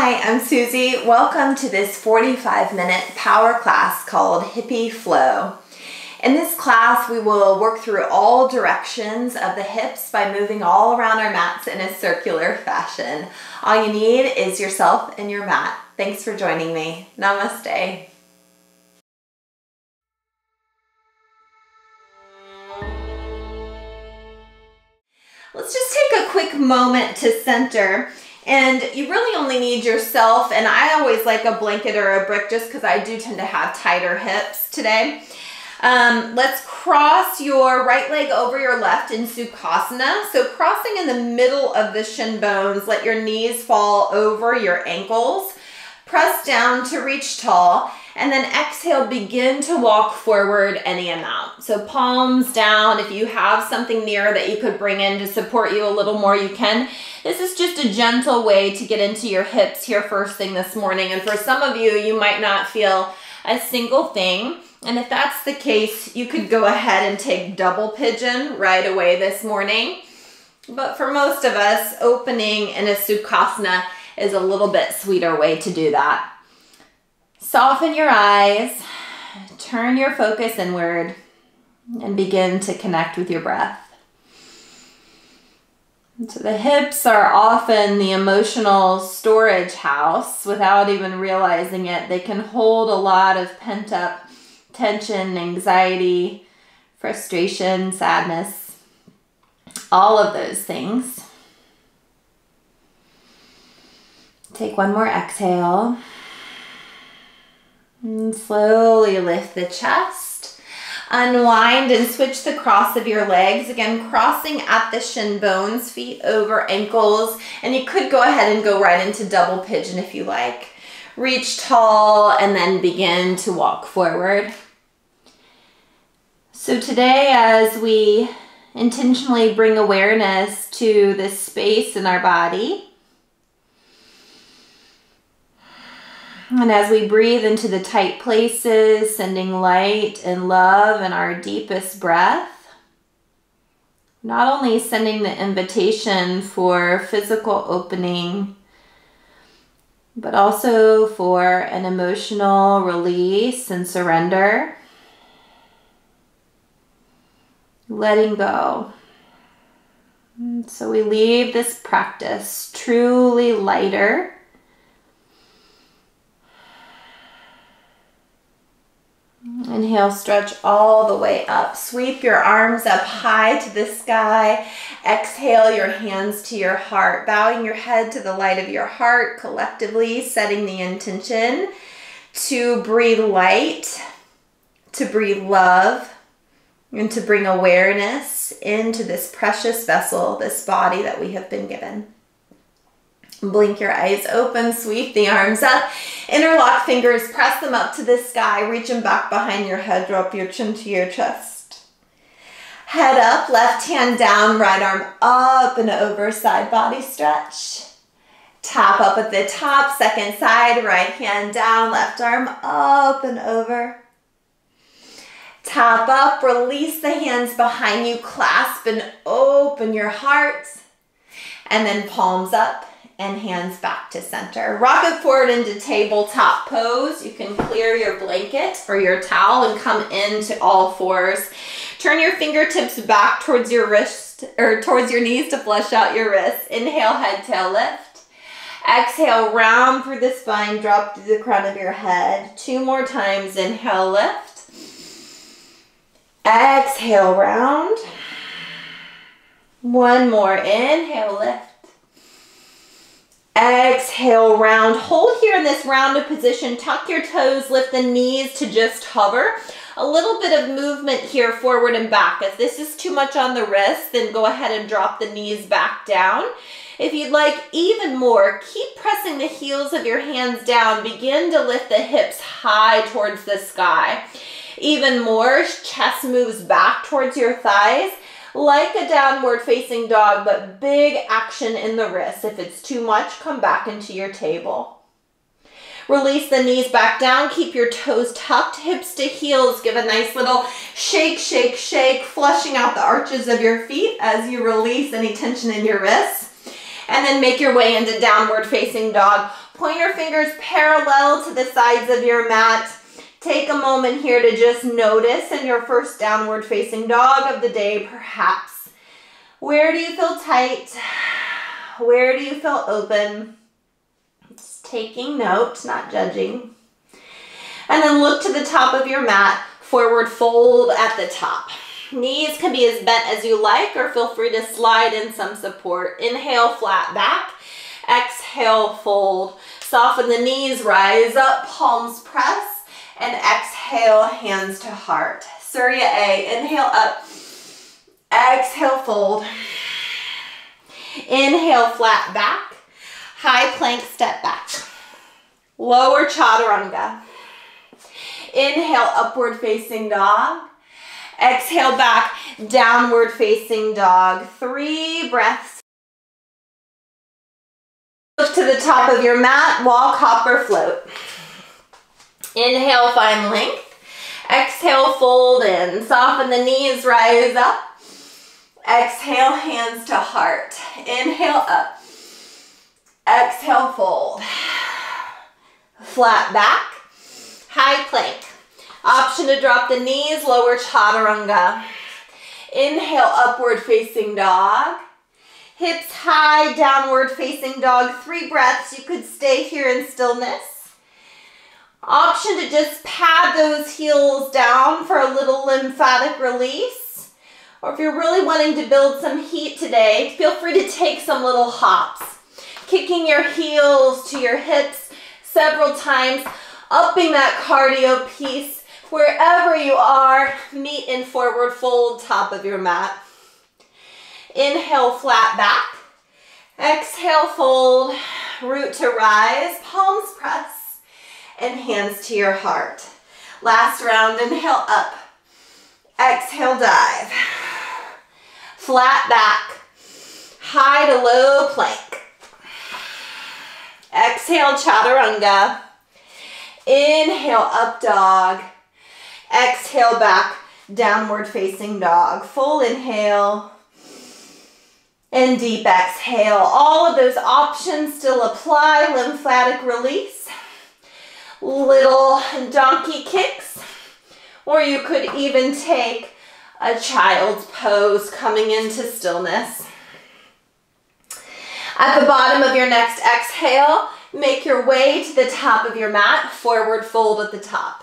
Hi, I'm Susie. Welcome to this 45-minute power class called Hippy Flow. In this class, we will work through all directions of the hips by moving all around our mats in a circular fashion. All you need is yourself and your mat. Thanks for joining me. Namaste. Let's just take a quick moment to center. And you really only need yourself, and I always like a blanket or a brick just because I do tend to have tighter hips today. Let's cross your right leg over your left in Sukhasana. So crossing in the middle of the shin bones, let your knees fall over your ankles. Press down to reach tall, and then exhale, begin to walk forward any amount. So palms down. If you have something near that you could bring in to support you a little more, you can. This is just a gentle way to get into your hips here first thing this morning. And for some of you, you might not feel a single thing. And if that's the case, you could go ahead and take double pigeon right away this morning. But for most of us, opening in a Sukhasana is a little bit sweeter way to do that. Soften your eyes, turn your focus inward, and begin to connect with your breath. So the hips are often the emotional storage house. Without even realizing it, they can hold a lot of pent-up tension, anxiety, frustration, sadness, all of those things. Take one more exhale. And slowly lift the chest. Unwind and switch the cross of your legs. Again, crossing at the shin bones, feet over ankles. And you could go ahead and go right into double pigeon if you like. Reach tall and then begin to walk forward. So today, as we intentionally bring awareness to this space in our body, and as we breathe into the tight places, sending light and love and our deepest breath, not only sending the invitation for physical opening, but also for an emotional release and surrender, letting go. And so we leave this practice truly lighter. Inhale, stretch all the way up. Sweep your arms up high to the sky. Exhale, your hands to your heart. Bowing your head to the light of your heart, collectively setting the intention to breathe light, to breathe love, and to bring awareness into this precious vessel, this body that we have been given. Blink your eyes open, sweep the arms up, interlock fingers, press them up to the sky, reach them back behind your head, drop your chin to your chest. Head up, left hand down, right arm up and over, side body stretch. Tap up at the top, second side, right hand down, left arm up and over. Tap up, release the hands behind you, clasp and open your heart, and then palms up and hands back to center. Rock it forward into tabletop pose. You can clear your blanket or your towel and come into all fours. Turn your fingertips back towards your wrist or towards your knees to flush out your wrists. Inhale, head, tail lift. Exhale, round through the spine, drop to the crown of your head. 2 more times. Inhale, lift. Exhale, round. 1 more. Inhale, lift. Exhale, round. Hold here in this rounded position. Tuck your toes, lift the knees to just hover. A little bit of movement here forward and back. If this is too much on the wrist, then go ahead and drop the knees back down. If you'd like even more, keep pressing the heels of your hands down. Begin to lift the hips high towards the sky. Even more, chest moves back towards your thighs. Like a downward facing dog, but big action in the wrists. If it's too much, come back into your table. Release the knees back down. Keep your toes tucked, hips to heels. Give a nice little shake, shake, shake, flushing out the arches of your feet as you release any tension in your wrists. And then make your way into downward facing dog. Pointer fingers parallel to the sides of your mat. Take a moment here to just notice in your first downward facing dog of the day, perhaps. Where do you feel tight? Where do you feel open? Just taking note, not judging. And then look to the top of your mat, forward fold at the top. Knees can be as bent as you like, or feel free to slide in some support. Inhale, flat back. Exhale, fold. Soften the knees, rise up, palms press. And exhale, hands to heart. Surya A, inhale up. Exhale, fold. Inhale, flat back. High plank, step back. Lower chaturanga. Inhale, upward facing dog. Exhale, back, downward facing dog. 3 breaths. Look to the top of your mat, walk, hop, or float. Inhale, find length. Exhale, fold in. Soften the knees, rise up. Exhale, hands to heart. Inhale, up. Exhale, fold. Flat back. High plank. Option to drop the knees, lower chaturanga. Inhale, upward facing dog. Hips high, downward facing dog. 3 breaths. You could stay here in stillness. Option to just pad those heels down for a little lymphatic release. Or if you're really wanting to build some heat today, feel free to take some little hops. Kicking your heels to your hips several times, upping that cardio piece. Wherever you are, meet in forward fold, top of your mat. Inhale, flat back. Exhale, fold. Root to rise, palms press, and hands to your heart. Last round, inhale, up. Exhale, dive. Flat back. High to low plank. Exhale, chaturanga. Inhale, up dog. Exhale, back, downward facing dog. Full inhale and deep exhale. All of those options still apply. Lymphatic release, little donkey kicks, or you could even take a child's pose coming into stillness. At the bottom of your next exhale, make your way to the top of your mat, forward fold at the top.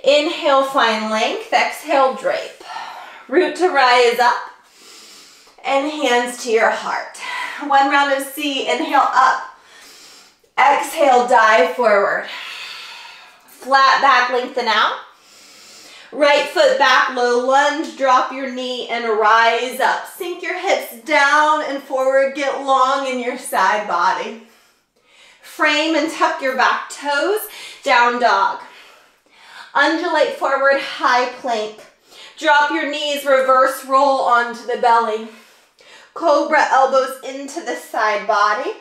Inhale, find length. Exhale, drape. Root to rise up. And hands to your heart. 1 round of C. Inhale, up. Exhale, dive forward. Flat back, lengthen out. Right foot back, low lunge. Drop your knee and rise up. Sink your hips down and forward. Get long in your side body. Frame and tuck your back toes. Down dog. Undulate forward, high plank. Drop your knees, reverse roll onto the belly. Cobra, elbows into the side body.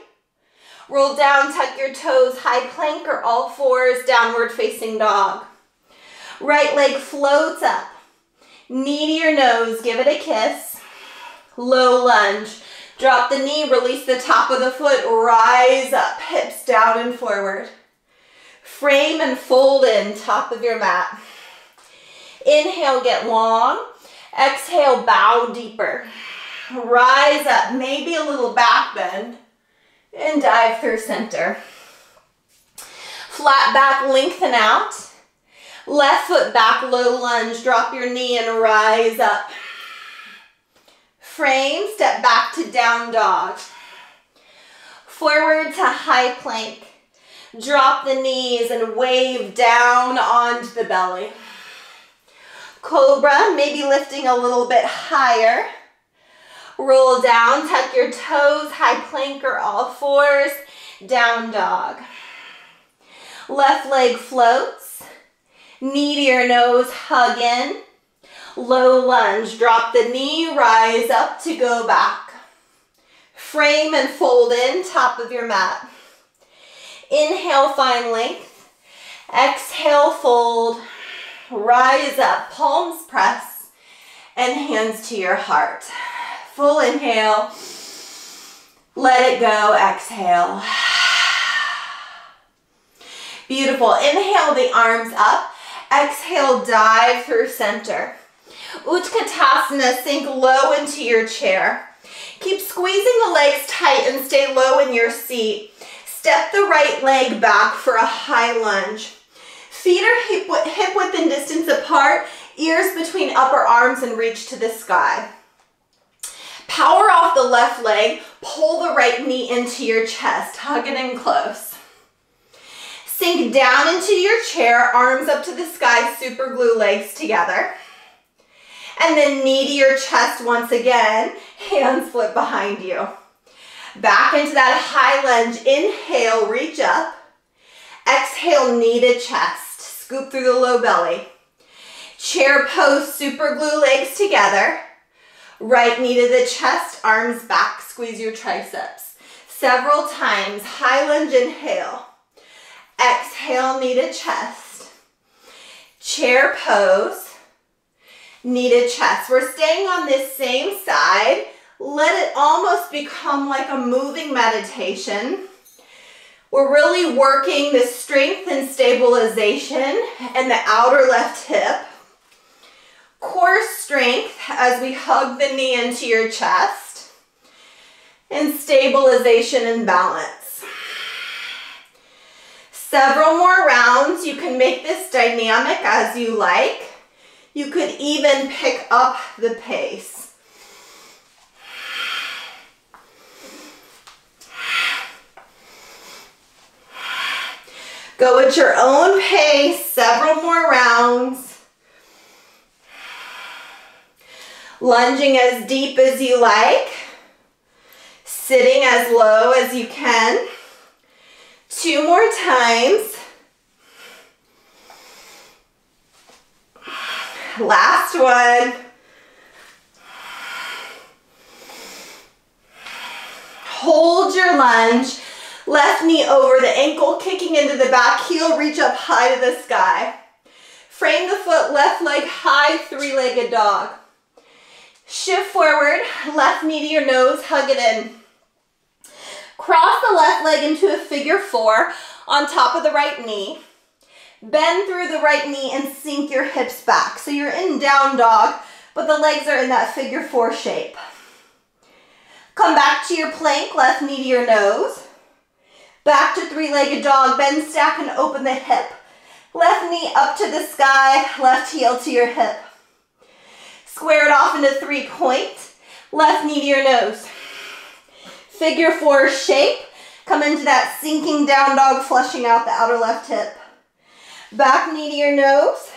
Roll down, tuck your toes, high plank or all fours, downward facing dog. Right leg floats up. Knee to your nose, give it a kiss. Low lunge. Drop the knee, release the top of the foot, rise up, hips down and forward. Frame and fold in, top of your mat. Inhale, get long. Exhale, bow deeper. Rise up, maybe a little back bend, and dive through center. Flat back, lengthen out. Left foot back, low lunge. Drop your knee and rise up. Frame, step back to down dog. Forward to high plank. Drop the knees and wave down onto the belly. Cobra, maybe lifting a little bit higher. Roll down, tuck your toes, high plank or all fours, down dog. Left leg floats. Knee to your nose, hug in. Low lunge, drop the knee, rise up to go back. Frame and fold in, top of your mat. Inhale, find length. Exhale, fold. Rise up, palms press, and hands to your heart. Full inhale. Let it go, exhale. Beautiful. Inhale the arms up. Exhale, dive through center. Utkatasana, sink low into your chair. Keep squeezing the legs tight and stay low in your seat. Step the right leg back for a high lunge. Feet are hip width and distance apart, ears between upper arms and reach to the sky. Power off the left leg, pull the right knee into your chest, hug it in close. Sink down into your chair, arms up to the sky, super glue legs together. And then knee to your chest once again, hands flip behind you. Back into that high lunge, inhale, reach up. Exhale, knee to chest, scoop through the low belly. Chair pose, super glue legs together. Right knee to the chest, arms back, squeeze your triceps. Several times, high lunge, inhale. Exhale, knee to chest. Chair pose. Knee to chest. We're staying on this same side. Let it almost become like a moving meditation. We're really working the strength and stabilization in the outer left hip. Core strength as we hug the knee into your chest. And stabilization and balance. Several more rounds. You can make this dynamic as you like. You could even pick up the pace. Go at your own pace, several more rounds. Lunging as deep as you like. Sitting as low as you can. 2 more times. Last one. Hold your lunge. Left knee over the ankle, kicking into the back heel, reach up high to the sky. Frame the foot, left leg high, 3-legged dog. Shift forward, left knee to your nose, hug it in. Cross the left leg into a figure 4 on top of the right knee. Bend through the right knee and sink your hips back. So you're in down dog, but the legs are in that figure 4 shape. Come back to your plank, left knee to your nose. Back to 3-legged dog, bend, stack, and open the hip. Left knee up to the sky, left heel to your hip. Square it off into 3-point, left knee to your nose. Figure 4 shape, come into that sinking down dog, flushing out the outer left hip. Back knee to your nose.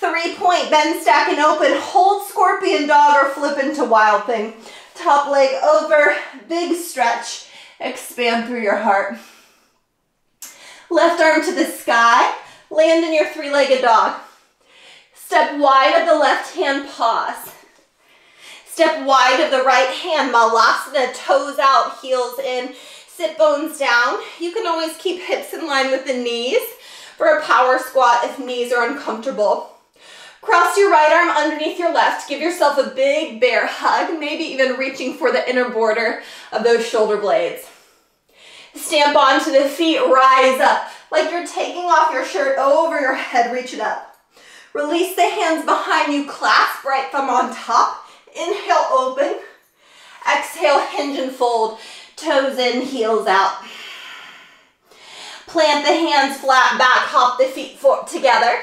3-point, bend, stack, and open. Hold scorpion dog or flip into wild thing. Top leg over, big stretch. Expand through your heart. Left arm to the sky. Land in your 3-legged dog. Step wide of the left hand, pause. Step wide of the right hand, malasana, toes out, heels in. Sit bones down. You can always keep hips in line with the knees for a power squat if knees are uncomfortable. Cross your right arm underneath your left. Give yourself a big bear hug, maybe even reaching for the inner border of those shoulder blades. Stamp onto the feet, rise up like you're taking off your shirt over your head, reach it up. Release the hands behind you, clasp right thumb on top. Inhale, open. Exhale, hinge and fold. Toes in, heels out. Plant the hands flat back, hop the feet together.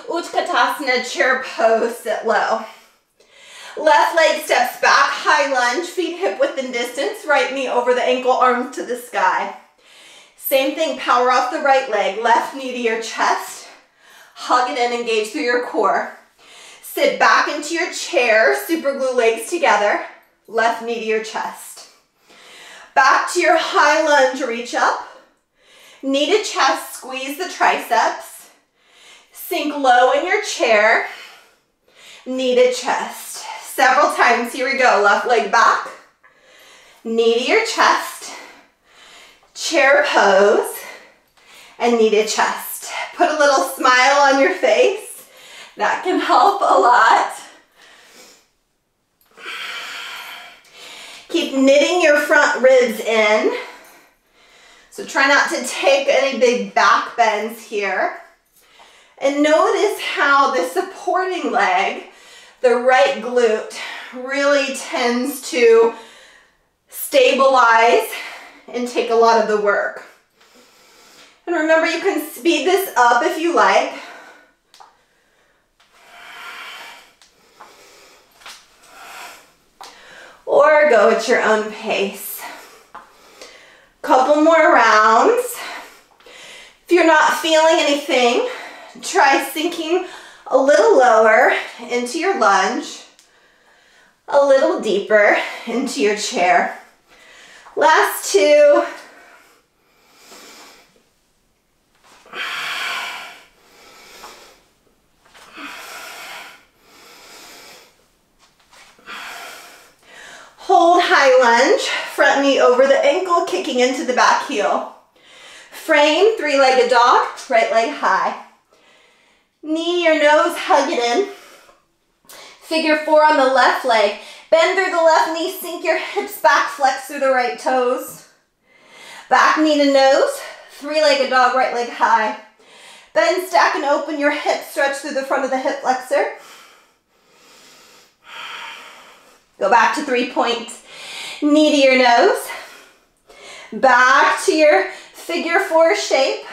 Utkatasana, chair pose, sit low. Left leg steps back, high lunge, feet hip width and distance, right knee over the ankle, arms to the sky. Same thing, power off the right leg, left knee to your chest. Hug it in, engage through your core. Sit back into your chair, super glue legs together, left knee to your chest. Back to your high lunge, reach up. Knee to chest, squeeze the triceps. Sink low in your chair, knee to chest. Several times, here we go. Left leg back, knee to your chest, chair pose, and knee to chest. Put a little smile on your face. That can help a lot. Keep knitting your front ribs in. So try not to take any big back bends here. And notice how the supporting leg, the right glute, really tends to stabilize and take a lot of the work. And remember, you can speed this up if you like. Or go at your own pace. Couple more rounds. If you're not feeling anything, try sinking a little lower into your lunge, a little deeper into your chair. Last two. Hold high lunge, front knee over the ankle, kicking into the back heel. Frame, three-legged dog, right leg high. Knee your nose, hug it in. Figure four on the left leg. Bend through the left knee, sink your hips back, flex through the right toes. Back knee to nose, three-legged dog, right leg high. Bend, stack, and open your hips, stretch through the front of the hip flexor. Go back to 3 points. Knee to your nose. Back to your figure four shape.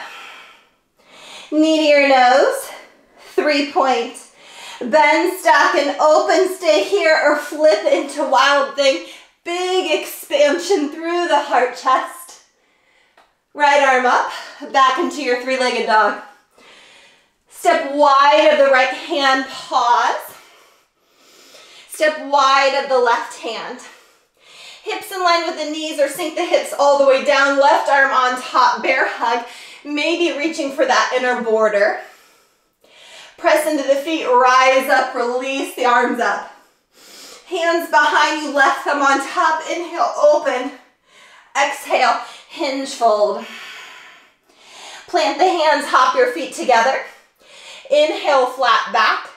Knee to your nose. 3 points. Bend, stack, and open. Stay here or flip into wild thing. Big expansion through the heart chest. Right arm up. Back into your three-legged dog. Step wide of the right hand. Pause. Step wide of the left hand. Hips in line with the knees or sink the hips all the way down. Left arm on top, bear hug. Maybe reaching for that inner border. Press into the feet, rise up, release the arms up. Hands behind you, left thumb on top. Inhale, open. Exhale, hinge fold. Plant the hands, hop your feet together. Inhale, flat back.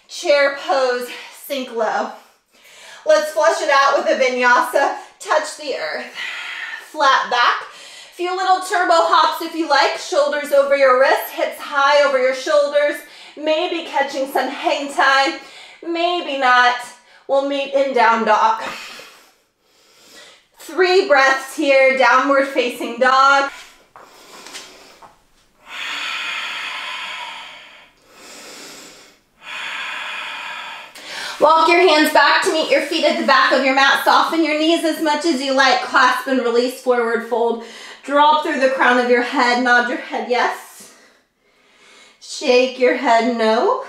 Chair pose. Sink low. Let's flush it out with a vinyasa. Touch the earth. Flat back. Few little turbo hops if you like. Shoulders over your wrists. Hips high over your shoulders. Maybe catching some hang time. Maybe not. We'll meet in down dog. 3 breaths here. Downward facing dog. Walk your hands back to meet your feet at the back of your mat. Soften your knees as much as you like. Clasp and release, forward fold. Drop through the crown of your head. Nod your head yes. Shake your head no.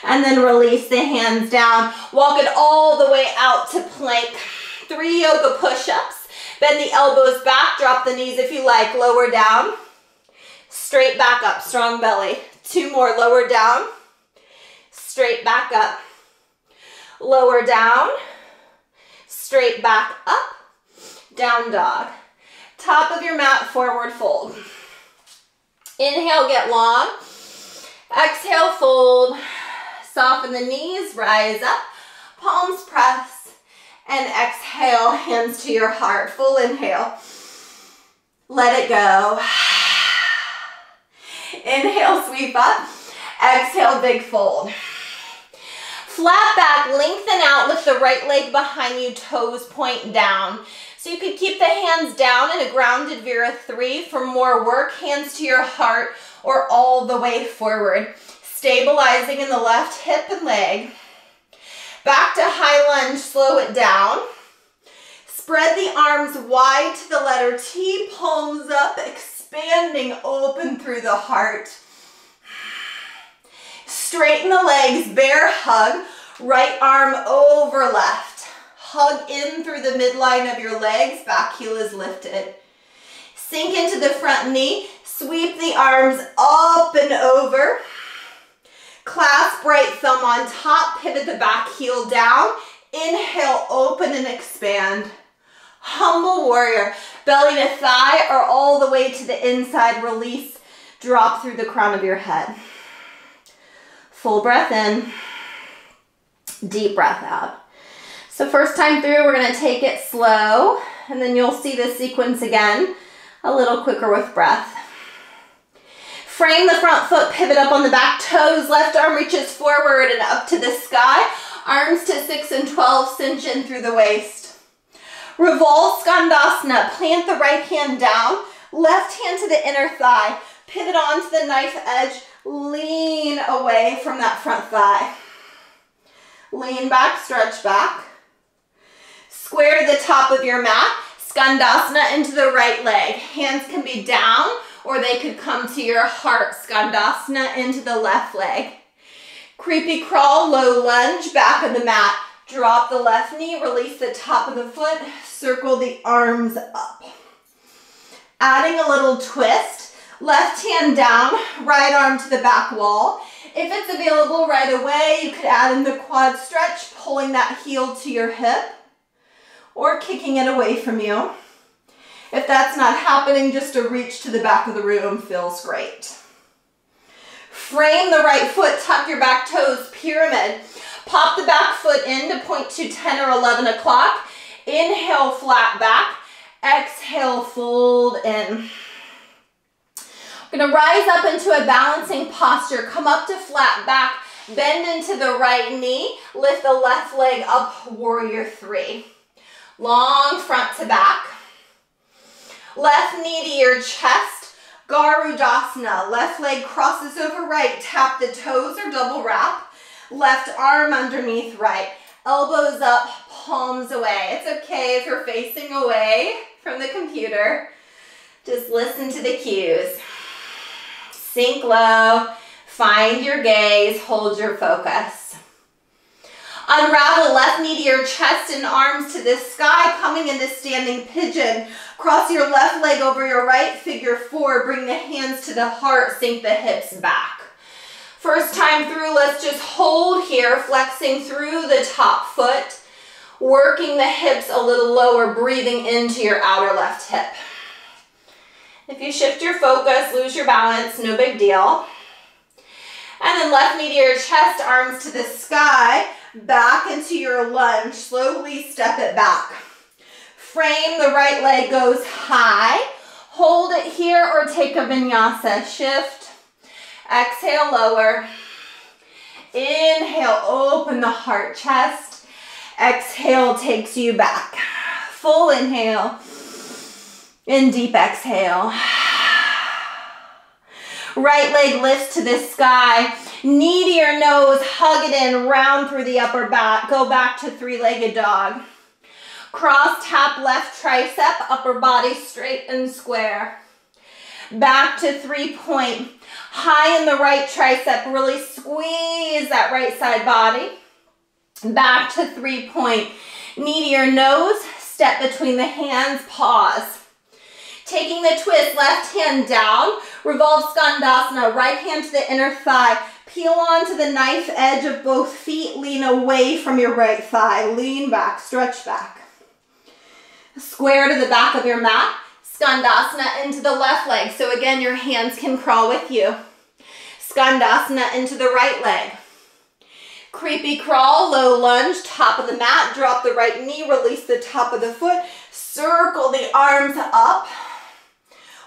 And then release the hands down. Walk it all the way out to plank. 3 yoga push-ups. Bend the elbows back. Drop the knees if you like. Lower down. Straight back up. Strong belly. 2 more. Lower down. Straight back up, lower down, straight back up, down dog. Top of your mat, forward fold. Inhale, get long. Exhale, fold. Soften the knees, rise up, palms press, and exhale, hands to your heart. Full inhale. Let it go. Inhale, sweep up. Exhale, big fold. Flat back, lengthen out, lift the right leg behind you, toes point down. So you could keep the hands down in a grounded Vira 3 for more work, hands to your heart or all the way forward. Stabilizing in the left hip and leg. Back to high lunge, slow it down. Spread the arms wide to the letter T, palms up, expanding open through the heart. Straighten the legs, bear hug, right arm over left. Hug in through the midline of your legs, back heel is lifted. Sink into the front knee, sweep the arms up and over. Clasp right thumb on top, pivot the back heel down. Inhale, open and expand. Humble warrior, belly to thigh or all the way to the inside, release, drop through the crown of your head. Full breath in, deep breath out. So first time through, we're gonna take it slow. And then you'll see this sequence again, a little quicker with breath. Frame the front foot, pivot up on the back toes, left arm reaches forward and up to the sky. Arms to 6 and 12, cinch in through the waist. Revolve Skandasana, plant the right hand down, left hand to the inner thigh, pivot onto the knife edge, lean away from that front thigh. Lean back, stretch back. Square to the top of your mat, Skandasana into the right leg. Hands can be down or they could come to your heart, Skandasana into the left leg. Creepy crawl, low lunge, back of the mat. Drop the left knee, release the top of the foot, circle the arms up. Adding a little twist, left hand down, right arm to the back wall. If it's available right away, you could add in the quad stretch, pulling that heel to your hip or kicking it away from you. If that's not happening, just a reach to the back of the room feels great. Frame the right foot, tuck your back toes, pyramid. Pop the back foot in to point to 10 or 11 o'clock. Inhale, flat back. Exhale, fold in. We're gonna rise up into a balancing posture. Come up to flat back, bend into the right knee, lift the left leg up, warrior three. Long front to back. Left knee to your chest, Garudasana. Left leg crosses over right, tap the toes or double wrap. Left arm underneath right, elbows up, palms away. It's okay if you're facing away from the computer. Just listen to the cues. Sink low, find your gaze, hold your focus. Unravel left knee to your chest and arms to the sky, coming into standing pigeon. Cross your left leg over your right, figure four. Bring the hands to the heart, sink the hips back. First time through, let's just hold here, flexing through the top foot, working the hips a little lower, breathing into your outer left hip. If you shift your focus, lose your balance, no big deal. And then left knee to your chest, arms to the sky, back into your lunge. Slowly step it back. Frame, the right leg goes high. Hold it here or take a vinyasa. Shift. Exhale, lower. Inhale, open the heart, chest. Exhale takes you back. Full inhale. And deep exhale. Right leg lifts to the sky. Knee to your nose, hug it in, round through the upper back. Go back to three-legged dog. Cross tap left tricep, upper body straight and square. Back to 3-point. High in the right tricep, really squeeze that right side body. Back to 3-point. Knee to your nose, step between the hands, pause. Taking the twist, left hand down, revolve Skandasana, right hand to the inner thigh. Peel onto the knife edge of both feet, lean away from your right thigh. Lean back, stretch back. Square to the back of your mat. Skandasana into the left leg. So again, your hands can crawl with you. Skandasana into the right leg. Creepy crawl, low lunge, top of the mat. Drop the right knee, release the top of the foot. Circle the arms up.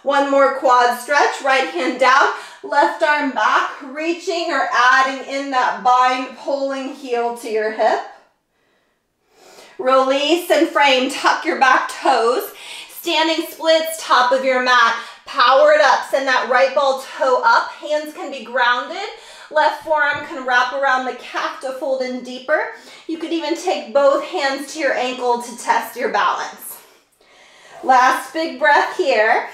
One more quad stretch, right hand down, left arm back, reaching or adding in that bind, pulling heel to your hip. Release and frame, tuck your back toes. Standing splits, top of your mat. Power it up, send that right ball toe up. Hands can be grounded. Left forearm can wrap around the calf to fold in deeper. You could even take both hands to your ankle to test your balance. Last big breath here.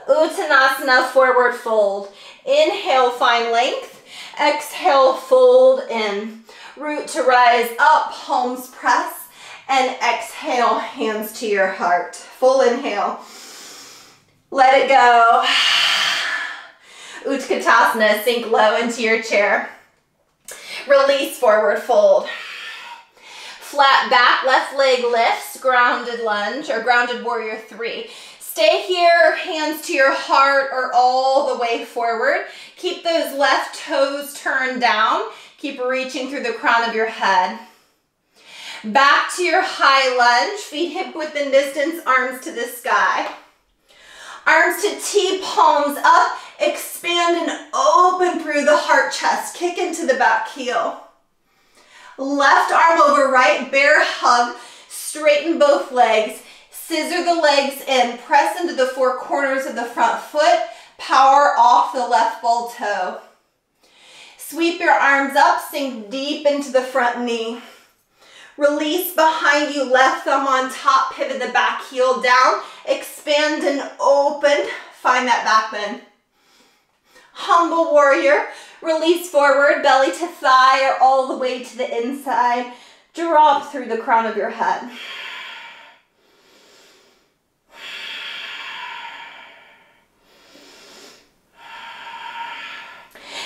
Uttanasana, forward fold. Inhale, find length. Exhale, fold in. Root to rise up, palms press. And exhale, hands to your heart. Full inhale. Let it go. Utkatasana, sink low into your chair. Release, forward fold. Flat back, left leg lifts, grounded lunge or grounded warrior three. Stay here, hands to your heart or all the way forward. Keep those left toes turned down. Keep reaching through the crown of your head. Back to your high lunge, feet hip width and distance, arms to the sky. Arms to T, palms up, expand and open through the heart chest. Kick into the back heel. Left arm over right, bear hug, straighten both legs. Scissor the legs in, press into the four corners of the front foot, power off the left ball toe. Sweep your arms up, sink deep into the front knee. Release behind you, left thumb on top, pivot the back heel down, expand and open, find that back bend. Humble warrior, release forward, belly to thigh or all the way to the inside. Drop through the crown of your head.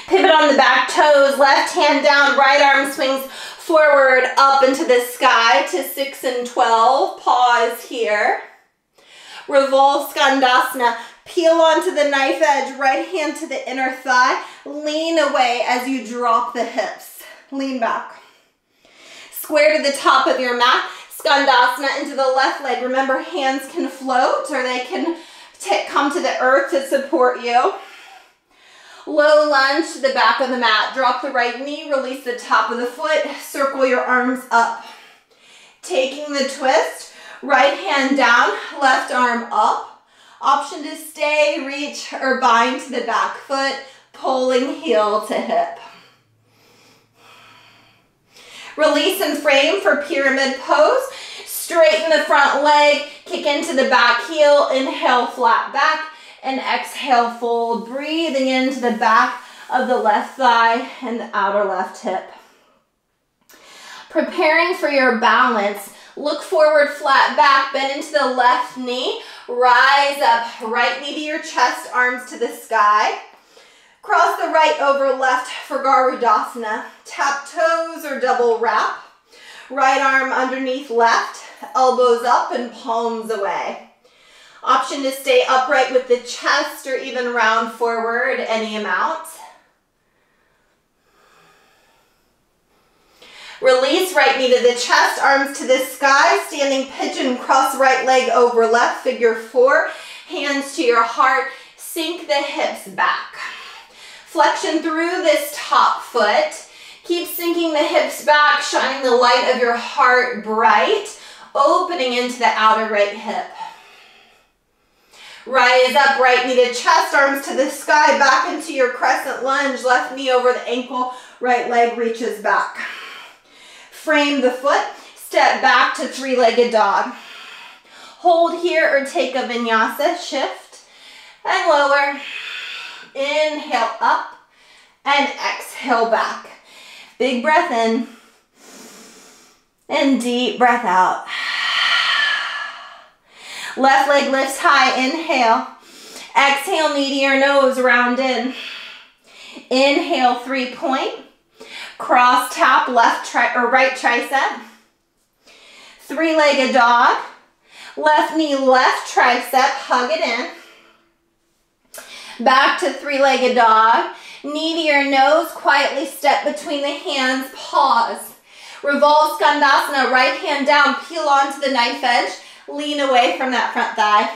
Pivot on the back toes, left hand down, right arm swings forward, up into the sky to 6 and 12. Pause here. Revolve Skandasana. Peel onto the knife edge, right hand to the inner thigh. Lean away as you drop the hips. Lean back. Square to the top of your mat. Skandasana into the left leg. Remember, hands can float or they can come to the earth to support you. Low lunge to the back of the mat. Drop the right knee, release the top of the foot, circle your arms up. Taking the twist, right hand down, left arm up. Option to stay, reach, or bind to the back foot, pulling heel to hip. Release and frame for pyramid pose. Straighten the front leg, kick into the back heel, inhale, flat back. And exhale, fold, breathing into the back of the left thigh and the outer left hip. Preparing for your balance, look forward, flat back, bend into the left knee, rise up, right knee to your chest, arms to the sky. Cross the right over left for Garudasana. Tap toes or double wrap. Right arm underneath left, elbows up and palms away. Option to stay upright with the chest or even round forward, any amount. Release, right knee to the chest, arms to the sky, standing pigeon, cross right leg over left, figure 4, hands to your heart, sink the hips back. Flexion through this top foot. Keep sinking the hips back, shining the light of your heart bright, opening into the outer right hip. Rise up, right knee to chest, arms to the sky, back into your crescent lunge, left knee over the ankle, right leg reaches back. Frame the foot, step back to three-legged dog. Hold here or take a vinyasa, shift and lower. Inhale up and exhale back. Big breath in and deep breath out. Left leg lifts high, inhale. Exhale, knee to your nose, round in. Inhale, 3-point. Cross tap, right tricep. Three-legged dog. Left knee, left tricep, hug it in. Back to three-legged dog. Knee to your nose, quietly step between the hands, pause. Revolve Skandasana, right hand down, peel onto the knife edge. Lean away from that front thigh.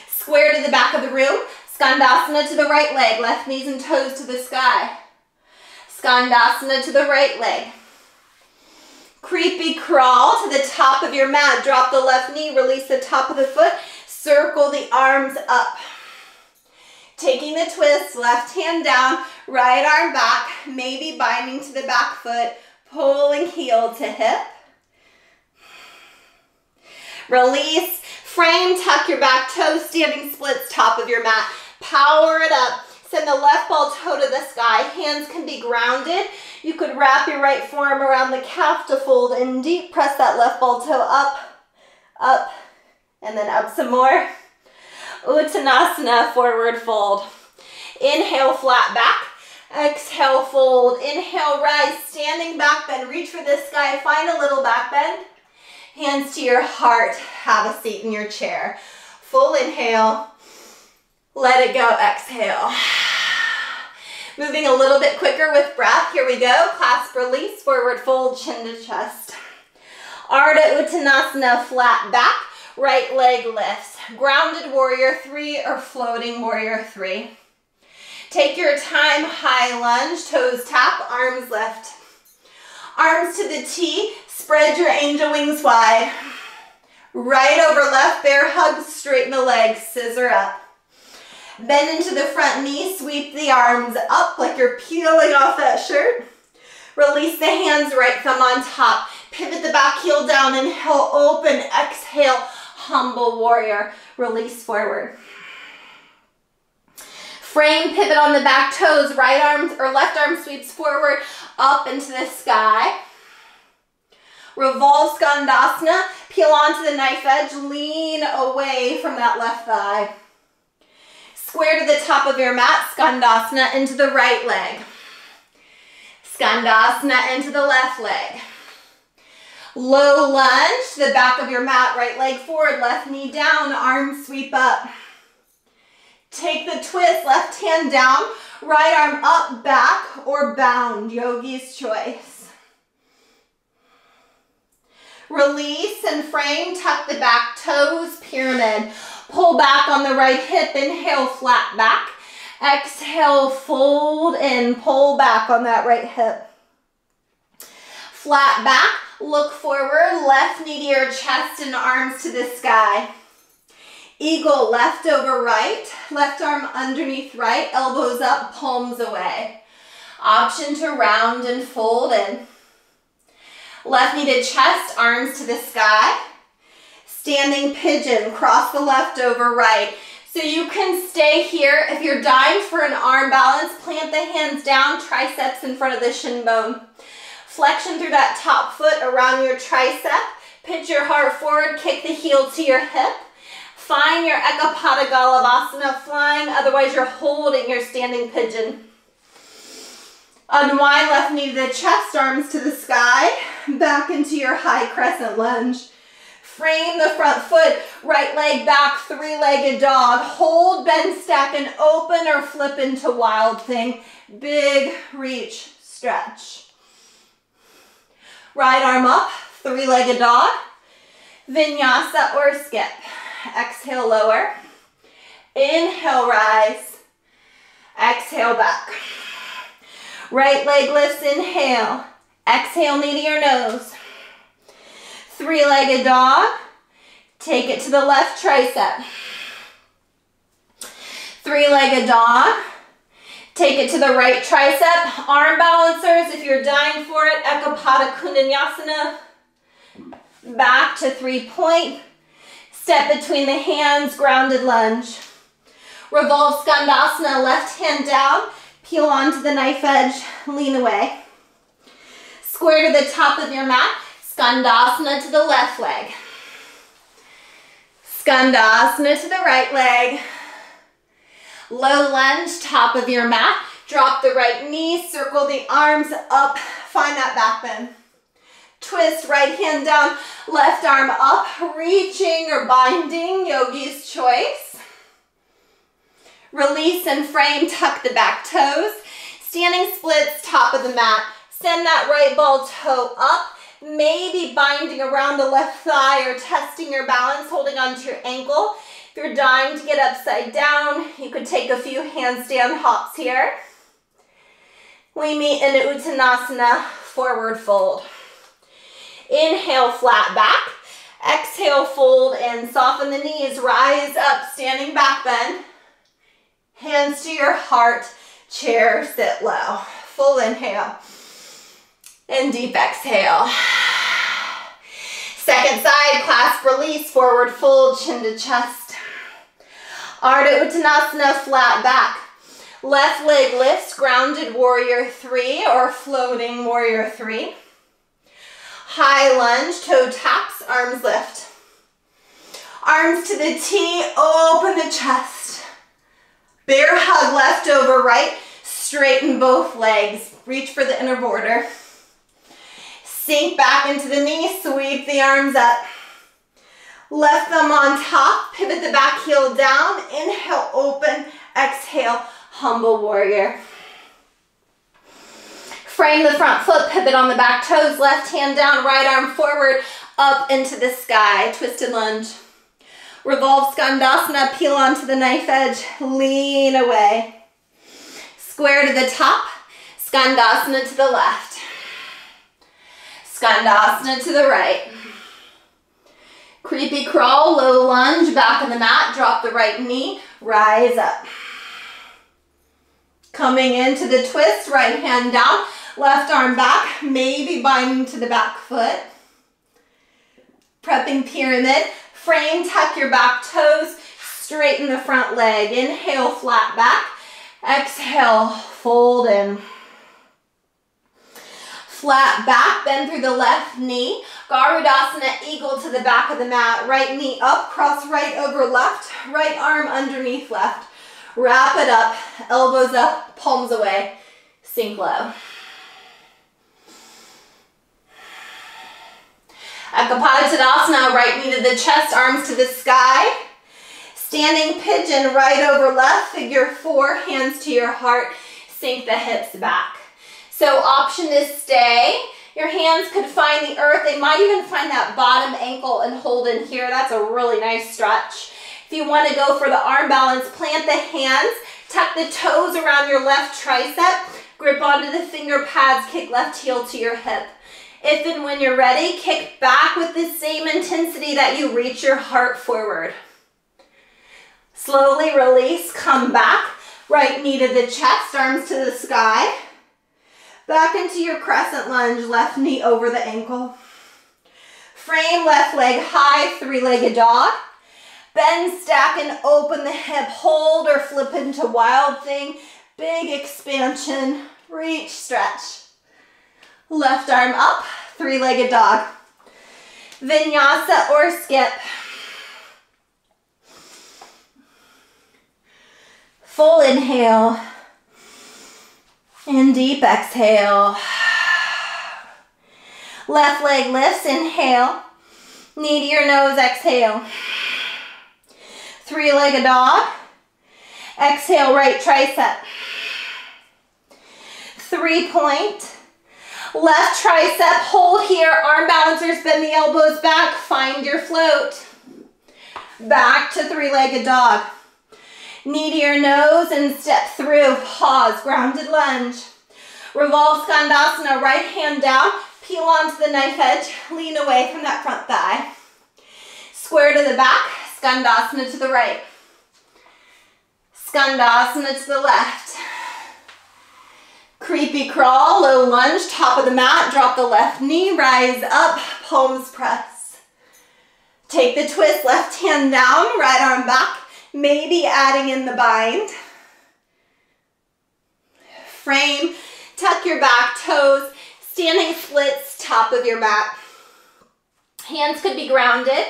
Square to the back of the room. Skandasana to the right leg. Left knees and toes to the sky. Skandasana to the right leg. Creepy crawl to the top of your mat. Drop the left knee. Release the top of the foot. Circle the arms up. Taking the twist. Left hand down. Right arm back. Maybe binding to the back foot. Pulling heel to hip. Release, frame, tuck your back toes, standing splits, top of your mat. Power it up. Send the left ball toe to the sky. Hands can be grounded. You could wrap your right forearm around the calf to fold in deep. Press that left ball toe up, up, and then up some more. Uttanasana, forward fold. Inhale, flat back. Exhale, fold. Inhale, rise, standing back bend. Reach for the sky. Find a little back bend. Hands to your heart, have a seat in your chair. Full inhale, let it go, exhale. Moving a little bit quicker with breath, here we go. Clasp, release, forward fold, chin to chest. Ardha Uttanasana, flat back, right leg lifts. Grounded warrior 3 or floating warrior 3. Take your time, high lunge, toes tap, arms lift. Arms to the T, spread your angel wings wide. Right over left, bear hug, straighten the legs, scissor up. Bend into the front knee, sweep the arms up like you're peeling off that shirt. Release the hands, right thumb on top. Pivot the back heel down, inhale, open, exhale, humble warrior. Release forward. Frame, pivot on the back toes, right arm or left arm sweeps forward, up into the sky. Revolve Skandasana, peel onto the knife edge, lean away from that left thigh. Square to the top of your mat, Skandasana into the right leg. Skandasana into the left leg. Low lunge to the back of your mat, right leg forward, left knee down, arms sweep up. Take the twist, left hand down, right arm up, back, or bound, yogi's choice. Release and frame, tuck the back toes, pyramid. Pull back on the right hip, inhale, flat back. Exhale, fold in, pull back on that right hip. Flat back, look forward, left knee to your chest and arms to the sky. Eagle, left over right, left arm underneath right, elbows up, palms away. Option to round and fold in. Left knee to chest, arms to the sky. Standing pigeon, cross the left over right. So you can stay here. If you're dying for an arm balance, plant the hands down, triceps in front of the shin bone. Flexion through that top foot around your tricep. Pitch your heart forward, kick the heel to your hip. Find your Ekapada Galavasana flying, otherwise you're holding your standing pigeon. Unwind left knee to the chest, arms to the sky, back into your high crescent lunge. Frame the front foot, right leg back, three-legged dog. Hold, bend, stack, and open or flip into wild thing. Big reach, stretch. Right arm up, three-legged dog. Vinyasa or skip. Exhale, lower. Inhale, rise. Exhale, back. Right leg lifts, inhale. Exhale, knee to your nose. Three-legged dog. Take it to the left tricep. Three-legged dog. Take it to the right tricep. Arm balancers, if you're dying for it. Ekapada Kundanyasana. Back to 3-point. Step between the hands, grounded lunge. Revolve Skandasana, left hand down. Peel onto the knife edge, lean away. Square to the top of your mat. Skandasana to the left leg. Skandasana to the right leg. Low lunge, top of your mat. Drop the right knee, circle the arms up. Find that back bend. Twist, right hand down, left arm up, reaching or binding, yogi's choice. Release and frame, tuck the back toes. Standing splits, top of the mat. Send that right ball toe up, maybe binding around the left thigh or testing your balance, holding onto your ankle. If you're dying to get upside down, you could take a few handstand hops here. We meet in Uttanasana, forward fold. Inhale, flat back. Exhale, fold in. Soften the knees, rise up, standing back bend. Hands to your heart, chair, sit low. Full inhale. And deep exhale. Second side, clasp, release, forward fold, chin to chest. Ardha Uttanasana, flat back. Left leg lifts, grounded warrior 3 or floating warrior 3. High lunge, toe taps, arms lift. Arms to the T, open the chest. Bear hug, left over right, straighten both legs. Reach for the inner border. Sink back into the knee, sweep the arms up. Left thumb on top, pivot the back heel down. Inhale, open, exhale, humble warrior. Frame the front foot, pivot on the back toes, left hand down, right arm forward, Up into the sky, twisted lunge. Revolve Skandasana, peel onto the knife edge, lean away. Square to the top, Skandasana to the left. Skandasana to the right. Creepy crawl, low lunge, back of the mat, drop the right knee, rise up. Coming into the twist, right hand down, left arm back, maybe binding to the back foot. Prepping pyramid, frame, tuck your back toes, straighten the front leg. Inhale, flat back. Exhale, fold in. Flat back, bend through the left knee. Garudasana, eagle to the back of the mat. Right knee up, cross right over left. Right arm underneath left. Wrap it up, elbows up, palms away. Sink low. Ekapaditadasana, right knee to the chest, arms to the sky. Standing pigeon, right over left, figure 4, hands to your heart. Sink the hips back. So option is stay. Your hands could find the earth. They might even find that bottom ankle and hold in here. That's a really nice stretch. If you want to go for the arm balance, plant the hands, tuck the toes around your left tricep, grip onto the finger pads, kick left heel to your hip. If and when you're ready, kick back with the same intensity that you reach your heart forward. Slowly release, come back, right knee to the chest, arms to the sky. Back into your crescent lunge, left knee over the ankle. Frame left leg high, 3-legged dog. Bend, stack, and open the hip. Hold or flip into wild thing. Big expansion. Reach, stretch. Left arm up, 3-legged dog. Vinyasa or skip. Full inhale. And deep exhale. Left leg lifts, inhale. Knee to your nose, exhale. 3-legged dog. Exhale, right tricep. 3-point. Left tricep, hold here. Arm balancers, bend the elbows back. Find your float. Back to 3-legged dog. Knee to your nose and step through. Pause, grounded lunge. Revolve Skandasana, right hand down. Peel onto the knife edge. Lean away from that front thigh. Square to the back. Skandasana to the right. Skandasana to the left. Creepy crawl, low lunge, top of the mat. Drop the left knee, rise up, palms press. Take the twist, left hand down, right arm back. Maybe adding in the bind. Frame, tuck your back toes, standing splits, top of your mat. Hands could be grounded.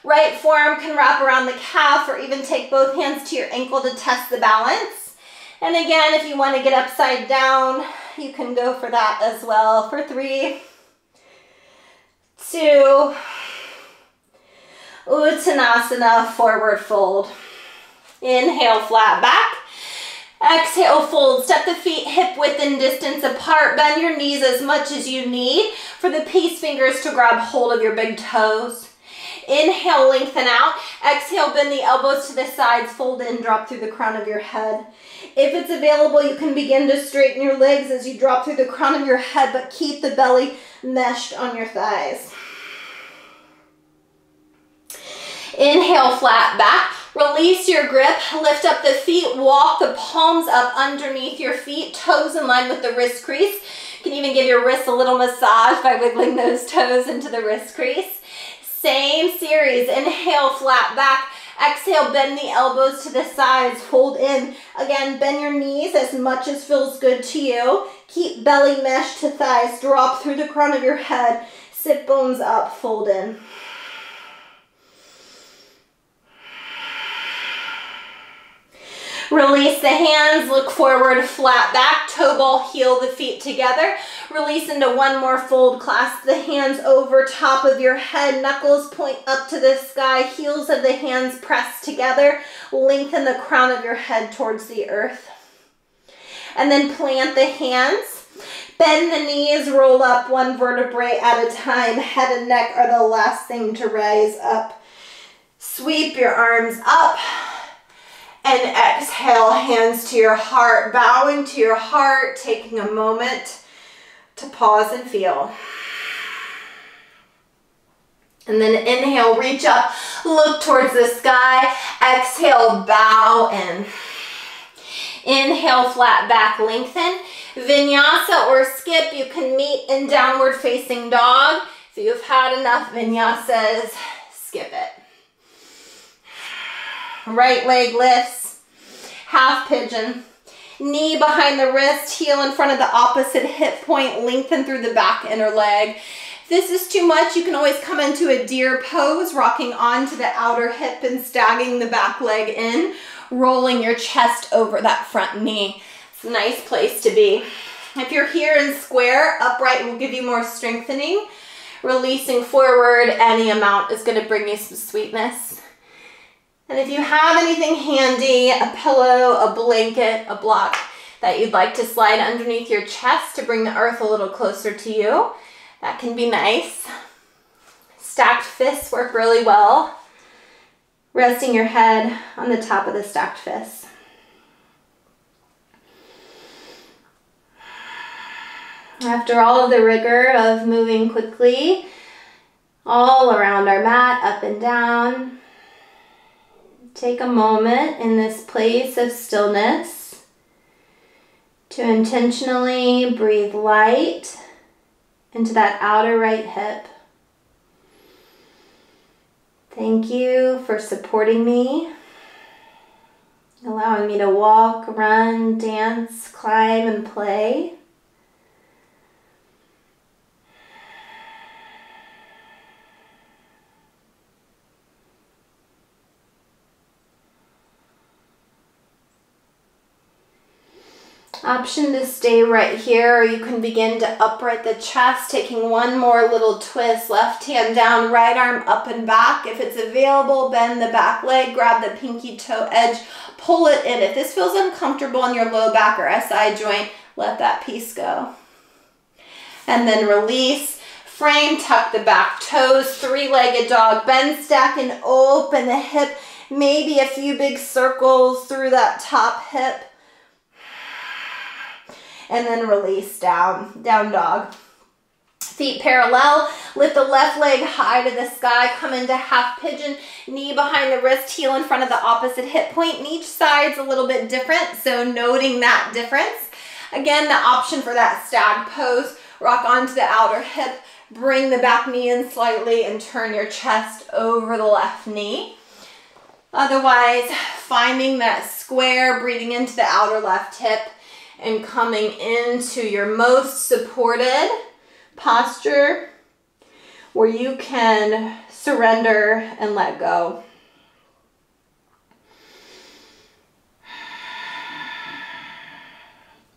Right forearm can wrap around the calf or even take both hands to your ankle to test the balance. And again, if you want to get upside down, you can go for that as well for 3, 2, Uttanasana, forward fold. Inhale, flat back. Exhale, fold. Step the feet hip width and distance apart. Bend your knees as much as you need for the peace fingers to grab hold of your big toes. Inhale, lengthen out. Exhale, bend the elbows to the sides. Fold in, drop through the crown of your head. If it's available, you can begin to straighten your legs as you drop through the crown of your head, but keep the belly meshed on your thighs. Inhale, flat back. Release your grip, lift up the feet, walk the palms up underneath your feet, toes in line with the wrist crease. You can even give your wrists a little massage by wiggling those toes into the wrist crease. Same series, inhale, flat back. Exhale, bend the elbows to the sides, fold in. Again, bend your knees as much as feels good to you. Keep belly mesh to thighs, drop through the crown of your head, sit bones up, fold in. Release the hands, look forward, flat back, toe ball, heel the feet together. Release into one more fold, clasp the hands over top of your head, knuckles point up to the sky, heels of the hands press together, lengthen the crown of your head towards the earth. And then plant the hands, Bend the knees, roll up one vertebrae at a time. Head and neck are the last thing to rise up. Sweep your arms up and exhale, hands to your heart, bowing to your heart, taking a moment to pause and feel. And then inhale, reach up, look towards the sky. Exhale, bow in. Inhale, flat back, lengthen. Vinyasa or skip, you can meet in downward facing dog. If you've had enough vinyasas, skip it. Right leg lifts, half pigeon. Knee behind the wrist, heel in front of the opposite hip point, lengthen through the back inner leg. If this is too much, you can always come into a deer pose, rocking onto the outer hip and stagging the back leg in, rolling your chest over that front knee. It's a nice place to be. If you're here in square, upright will give you more strengthening. Releasing forward any amount is going to bring you some sweetness. And if you have anything handy, a pillow, a blanket, a block that you'd like to slide underneath your chest to bring the earth a little closer to you, that can be nice. Stacked fists work really well. Resting your head on the top of the stacked fists. After all of the rigor of moving quickly all around our mat, up and down, take a moment in this place of stillness to intentionally breathe light into that outer right hip. Thank you for supporting me, allowing me to walk, run, dance, climb, and play. Option to stay right here, or you can begin to upright the chest, taking one more little twist. Left hand down, right arm up and back. If it's available, bend the back leg, grab the pinky toe edge, pull it in. If this feels uncomfortable in your low back or SI joint, let that piece go. And then release. Frame, tuck the back toes, three-legged dog. Bend, stack, and open the hip. Maybe a few big circles through that top hip. And then release down, down dog. Feet parallel, lift the left leg high to the sky, come into half pigeon, knee behind the wrist, heel in front of the opposite hip point, and each side's a little bit different, so noting that difference. Again, the option for that stag pose, rock onto the outer hip, bring the back knee in slightly, and turn your chest over the left knee. Otherwise, finding that square, breathing into the outer left hip, and coming into your most supported posture where you can surrender and let go.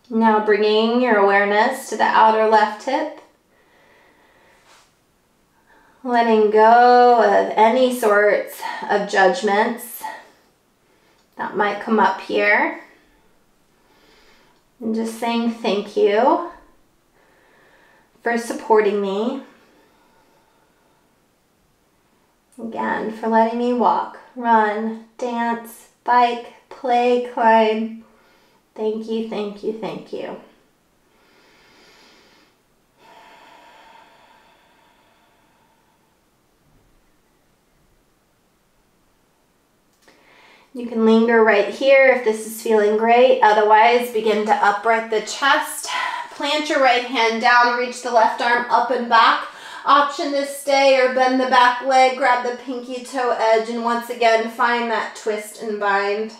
Now bringing your awareness to the outer left hip, letting go of any sorts of judgments that might come up here. And just saying thank you for supporting me. Again, for letting me walk, run, dance, bike, play, climb. Thank you, thank you, thank you. You can linger right here if this is feeling great. Otherwise, begin to upright the chest. Plant your right hand down, reach the left arm up and back. Option to stay or bend the back leg, grab the pinky toe edge, and once again, find that twist and bind.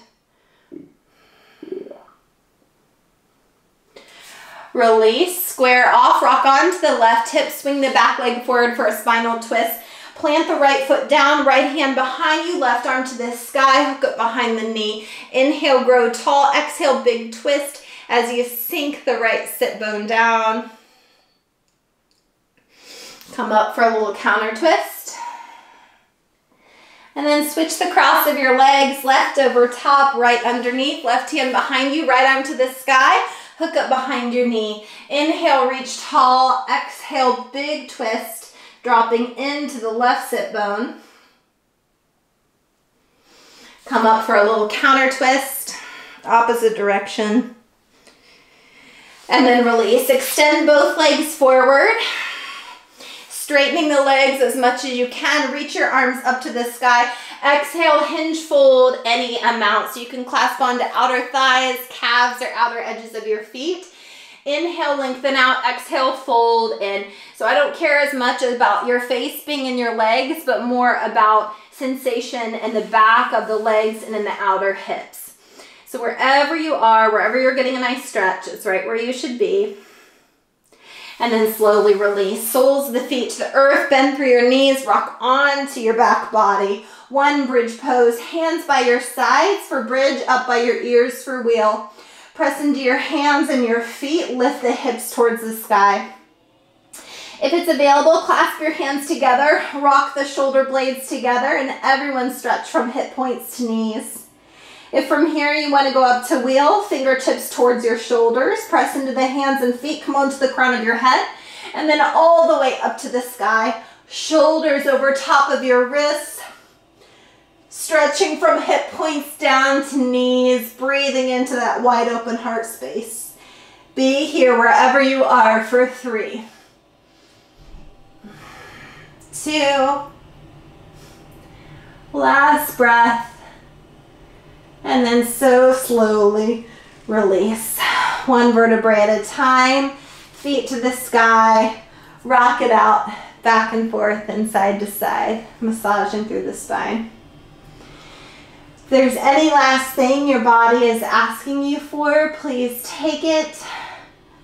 Release, square off, rock onto the left hip, swing the back leg forward for a spinal twist. Plant the right foot down, right hand behind you, left arm to the sky, hook up behind the knee. Inhale, grow tall. Exhale, big twist as you sink the right sit bone down. Come up for a little counter twist. And then switch the cross of your legs, left over top, right underneath, left hand behind you, right arm to the sky. Hook up behind your knee. Inhale, reach tall. Exhale, big twist, dropping into the left sit bone. Come up for a little counter twist, opposite direction. And then release. Extend both legs forward. Straightening the legs as much as you can. Reach your arms up to the sky. Exhale, hinge fold any amount. So you can clasp onto outer thighs, calves, or outer edges of your feet. Inhale, lengthen out. Exhale, fold in. So I don't care as much about your face being in your legs, but more about sensation in the back of the legs and in the outer hips. So wherever you are, wherever you're getting a nice stretch, it's right where you should be. And then slowly release. Soles of the feet to the earth, bend through your knees, rock onto your back body. One bridge pose, hands by your sides for bridge, up by your ears for wheel. Press into your hands and your feet, lift the hips towards the sky. If it's available, clasp your hands together, rock the shoulder blades together, and everyone stretch from hip points to knees. If from here you want to go up to wheel, fingertips towards your shoulders, press into the hands and feet, come onto the crown of your head, and then all the way up to the sky. Shoulders over top of your wrists, stretching from hip points down to knees, breathing into that wide open heart space. Be here wherever you are for 3, 2, last breath. And then so slowly release. 1 vertebrae at a time, feet to the sky, rock it out, back and forth and side to side, massaging through the spine. If there's any last thing your body is asking you for, please take it.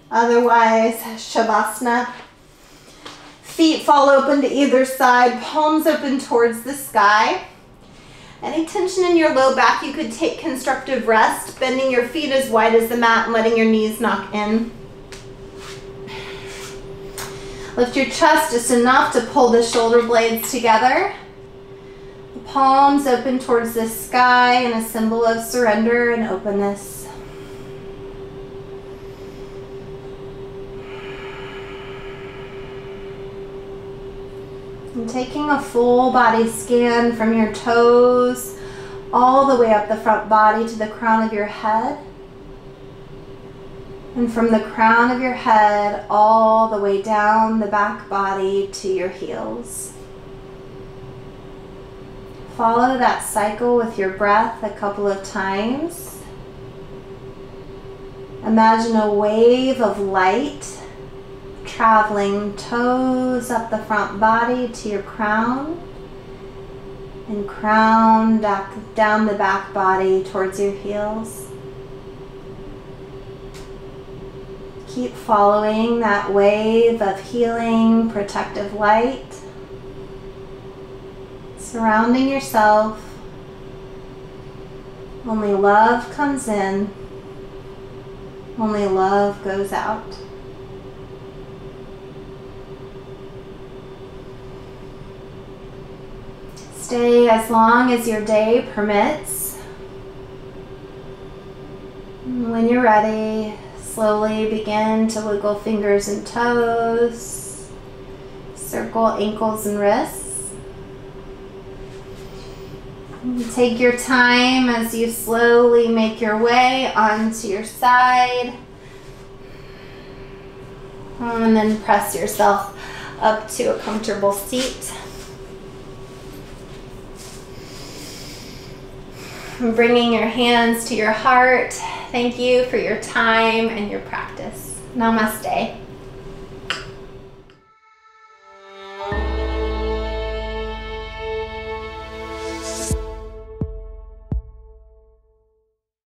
Otherwise, Shavasana. Feet fall open to either side, palms open towards the sky. Any tension in your low back, you could take constructive rest, bending your feet as wide as the mat and letting your knees knock in. Lift your chest just enough to pull the shoulder blades together. The palms open towards the sky in a symbol of surrender and openness. And taking a full body scan from your toes all the way up the front body to the crown of your head. And from the crown of your head all the way down the back body to your heels. Follow that cycle with your breath a couple of times. Imagine a wave of light traveling toes up the front body to your crown, and crown down the back body towards your heels. Keep following that wave of healing, protective light, surrounding yourself. Only love comes in, only love goes out. Stay as long as your day permits. When you're ready, slowly begin to wiggle fingers and toes, circle ankles and wrists. Take your time as you slowly make your way onto your side. And then press yourself up to a comfortable seat. Bringing your hands to your heart. Thank you for your time and your practice. Namaste.